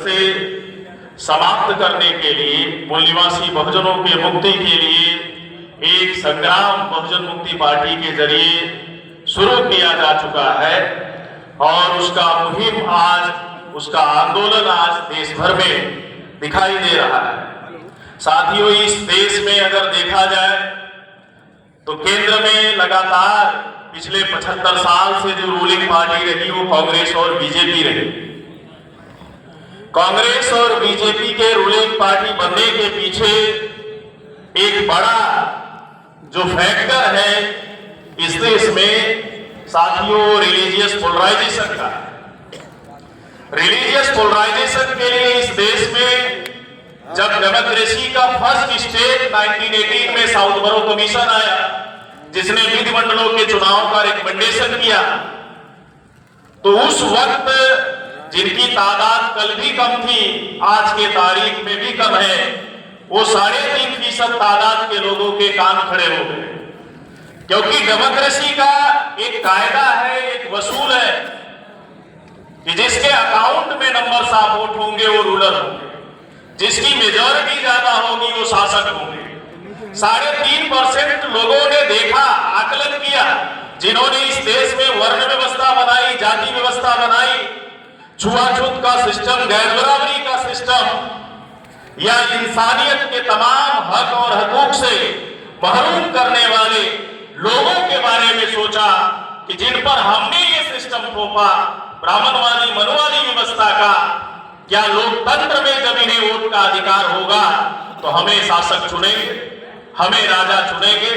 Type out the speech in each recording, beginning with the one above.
से समाप्त करने के लिए, मूल निवासी बहुजनों के मुक्ति के लिए एक संग्राम बहुजन मुक्ति पार्टी के जरिए शुरू किया जा चुका है और उसका मुहिम आज, उसका आंदोलन आज देश भर में दिखाई दे रहा है। साथियों, इस देश में अगर देखा जाए तो केंद्र में लगातार पिछले 75 साल से जो रूलिंग पार्टी रही वो कांग्रेस और बीजेपी रही। कांग्रेस और बीजेपी के रूलिंग पार्टी बनने के पीछे एक बड़ा जो फैक्टर है इस देश में साथियों, रिलीजियस पोलराइजेशन का। रिलीजियस पोलराइजेशन के लिए इस देश में जब डेमोक्रेसी का फर्स्ट स्टेज 1918 में साउथ बरो कमीशन आया, जिसने विधिमंडलों के चुनाव का रिकमेंडेशन किया, तो उस वक्त जिनकी तादाद कल भी कम थी, आज के तारीख में भी कम है, वो 3.5% तादाद के लोगों के कान खड़े हो गए। क्योंकि डेमोक्रेसी का एक कायदा है, एक वसूल है कि जिसके अकाउंट में नंबर साफ वोट होंगे वो रूलर होंगे, जिसकी मेजॉरिटी ज्यादा होगी वो शासक होंगे। 3.5% लोगों ने देखा, आकलन किया, जिन्होंने इस देश में वर्ण व्यवस्था बनाई, जाति व्यवस्था बनाई, छुआछूत का सिस्टम, गैर बराबरी का सिस्टम या इंसानियत के तमाम हक और हकूक से महरूम करने वाले लोगों के बारे में सोचा कि जिन पर हमने ये सिस्टम थोपा, ब्राह्मणवादी मनुवादी व्यवस्था का, क्या लोकतंत्र में जब इन्हें वोट का अधिकार होगा तो हमें शासक चुनेंगे, हमें राजा चुनेंगे?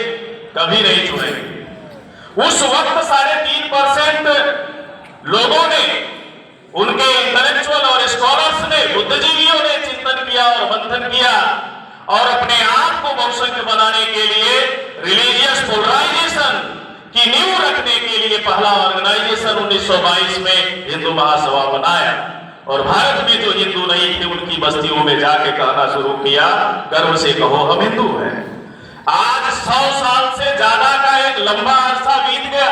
कभी नहीं चुनेंगे। उस वक्त 3.5% लोगों ने, उनके इंटेलेक्चुअल और स्कॉलर्स ने, बुद्धिजीवियों ने चिंतन किया और मंथन किया और अपने आप को बहुसंख्य बनाने के लिए रिलीजियस पोलराइजेशन की नींव रखने के लिए पहला ऑर्गेनाइजेशन 1922 में हिंदू महासभा बनाया और भारत में जो हिंदू नहीं थे उनकी बस्तियों में जाके कहना शुरू किया, गर्व से कहो हम हिंदू हैं। आज 100 साल से ज्यादा का एक लंबा अरसा बीत गया।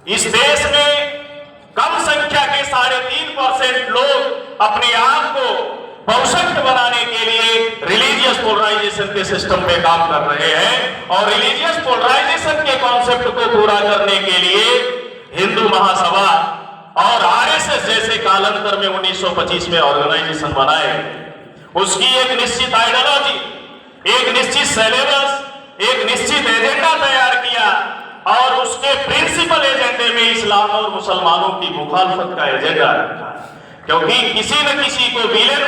इस देश में कम संख्या के 3.5% लोग अपने आप को बहुसंख्य बनाने के लिए रिलीजियस पोलराइजेशन के सिस्टम पे काम कर रहे हैं और रिलीजियस पोलराइजेशन के कॉन्सेप्ट को पूरा करने के लिए हिंदू महासभा और आरएसएस जैसे कालांतर में 1925 में ऑर्गेनाइजेशन बनाए। उसकी एक निश्चित आइडियोलॉजी, एक निश्चित सिलेबस, एक निश्चित एजेंडा तैयार किया और उसके प्रिंसिपल एजेंडे में इस्लाम और मुसलमानों की मुखालफत का एजेंडा रखा। क्योंकि किसी न किसी को विलेन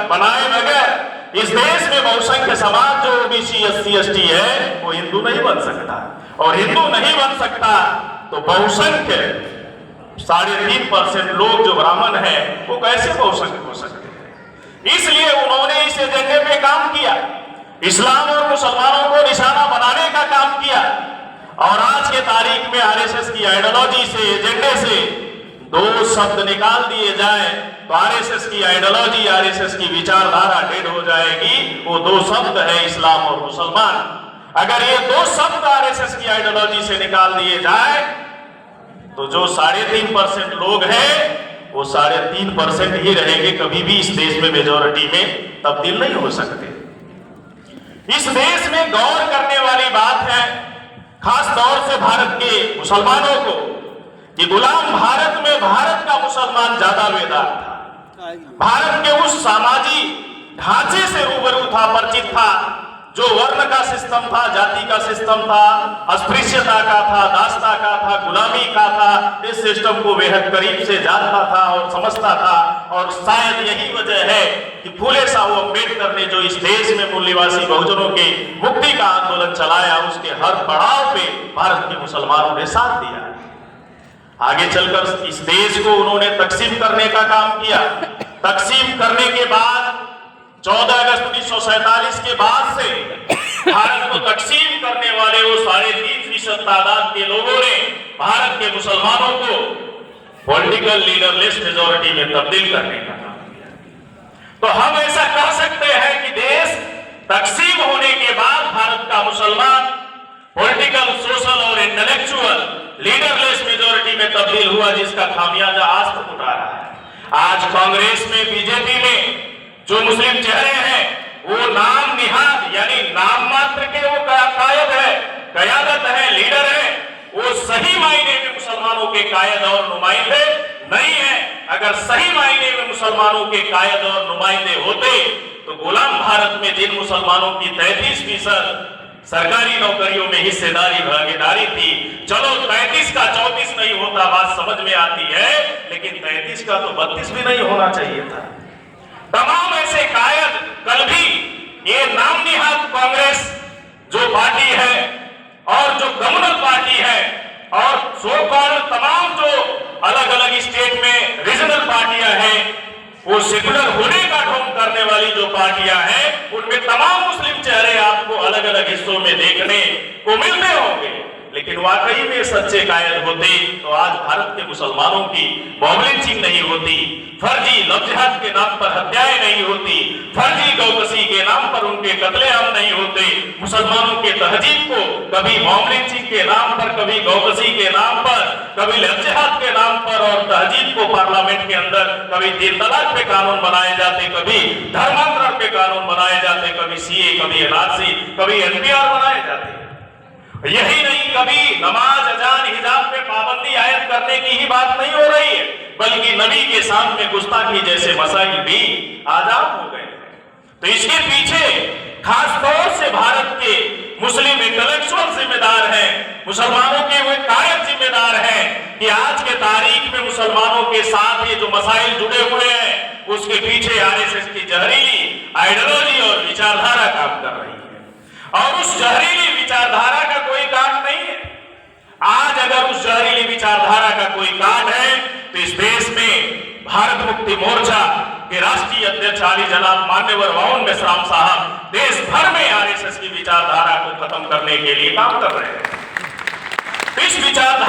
बनाए बगैर इस देश में बहुसंख्य समाज जो ओबीसी SC ST है वो हिंदू नहीं बन सकता, और हिंदू नहीं बन सकता तो बहुसंख्य 3.5% लोग जो ब्राह्मण है वो कैसे बहुसंख्य हो सकते हैं? इसलिए उन्होंने इस एजेंडे पे काम किया, इस्लाम और मुसलमानों को निशाना बनाने का काम किया और आज के तारीख में आरएसएस की आइडियोलॉजी से, एजेंडे से 2 शब्द निकाल दिए जाए तो आरएसएस की आइडियोलॉजी, आरएसएस की विचारधारा डेड हो जाएगी। वो 2 शब्द है इस्लाम और मुसलमान। अगर ये 2 शब्द आरएसएस की आइडियोलॉजी से निकाल दिए जाए तो जो 3.5% लोग हैं वो 3.5% ही रहेंगे, कभी भी इस देश में मेजॉरिटी में तब्दील नहीं हो सकते। इस देश में गौर करने वाली बात है, खास तौर से भारत के मुसलमानों को, कि गुलाम भारत में भारत का मुसलमान ज्यादा बेदार था। भारत के उस सामाजिक ढांचे से रूबरू था, परिचित था, जो वर्ण का सिस्टम था, जाति का सिस्टम था, अस्पृश्यता का था, दासता का था, गुलामी का था। इस सिस्टम को बेहद करीब से जानता था और समझता था और शायद यही वजह है कि फूले साहू अम्बेडकर ने जो इस देश में मूल निवासी बहुजनों के मुक्ति का आंदोलन चलाया, उसके हर पड़ाव पे भारत के मुसलमानों ने साथ दिया। आगे चलकर इस देश को उन्होंने तकसीम करने का काम किया। तकसीम करने के बाद 14 अगस्त 1947 के बाद से भारत को तकसीम करने वाले वो 3.5% तादाद के लोगों ने भारत के मुसलमानों को पॉलिटिकल लीडरलेस मेजॉरिटी में तब्दील करने का काम किया। तो हम ऐसा कह सकते हैं कि देश तकसीम होने के बाद भारत का मुसलमान पॉलिटिकल, सोशल और इंटेलेक्चुअल लीडरलेस मेजॉरिटी में तब्दील हुआ, जिसका खामियाजा आज तक उठा रहा है। आज कांग्रेस में, बीजेपी में जो मुस्लिम चेहरे हैं वो नाम निहाद यानी नाम मात्र के वो कायद है, कयादत है, लीडर है, वो सही मायने में मुसलमानों के कायद और नुमाइंदे नहीं है। अगर सही मायने में मुसलमानों के कायद और नुमाइंदे होते तो गुलाम भारत में जिन मुसलमानों की 33% सरकारी नौकरियों में हिस्सेदारी भागीदारी थी, चलो 33 का 34 नहीं होता, बात समझ में आती है, लेकिन 33 का तो 32 भी नहीं होना चाहिए था। तमाम ऐसे कायद कल भी ये नाम निहाद कांग्रेस जो पार्टी है और जो कम्युनल पार्टी है और सो कॉल्ड तमाम जो अलग अलग स्टेट में रीजनल पार्टियां हैं, वो सेकुलर होने का ढोंग करने वाली जो पार्टियां हैं, उनमें तमाम मुस्लिम चेहरे आपको अलग अलग हिस्सों में देखने को मिलते होंगे। लेकिन वाकई में सच्चे कायद होते तो आज भारत के मुसलमानों की मॉब लिंचिंग नहीं होती, फर्जी लफ्ज़ के नाम पर हत्याएं नहीं होती, फर्जी गौकसी के नाम पर उनके कत्लेआम नहीं होते, मुसलमानों के तहजीब को कभी मॉब लिंचिंग के नाम पर, कभी गौकसी के नाम पर, कभी लफ्ज़ के नाम पर और तहजीब को पार्लियामेंट के अंदर कभी 3 तलाक पे कानून बनाए जाते, कभी धर्मांतरण पे कानून बनाए जाते, कभी सीए, कभी एनआरसी, कभी एनपीआर बनाए जाते। यही नहीं, कभी नमाज, अजान, हिजाब पे पाबंदी आयत करने की ही बात नहीं हो रही है, बल्कि नबी के सामने गुस्ताखी जैसे मसाइल भी आजाद हो गए। तो इसके पीछे खास तौर से भारत के मुस्लिम इंटेलेक्चुअल जिम्मेदार हैं, मुसलमानों के वे कायद जिम्मेदार हैं कि आज के तारीख में मुसलमानों के साथ ये जो मसाइल जुड़े हुए हैं, उसके पीछे आरएसएस की जहरीली आइडियोलॉजी और विचारधारा काम कर रही है। और उस जहरीली विचारधारा का कोई काट नहीं है। आज अगर उस जहरीली विचारधारा का कोई काट है तो इस देश में भारत मुक्ति मोर्चा के राष्ट्रीय अध्यक्ष आली जनाब मान्यवर वाउन मेश्राम साहब देश भर में आरएसएस की विचारधारा को खत्म करने के लिए काम कर रहे हैं। इस विचारधारा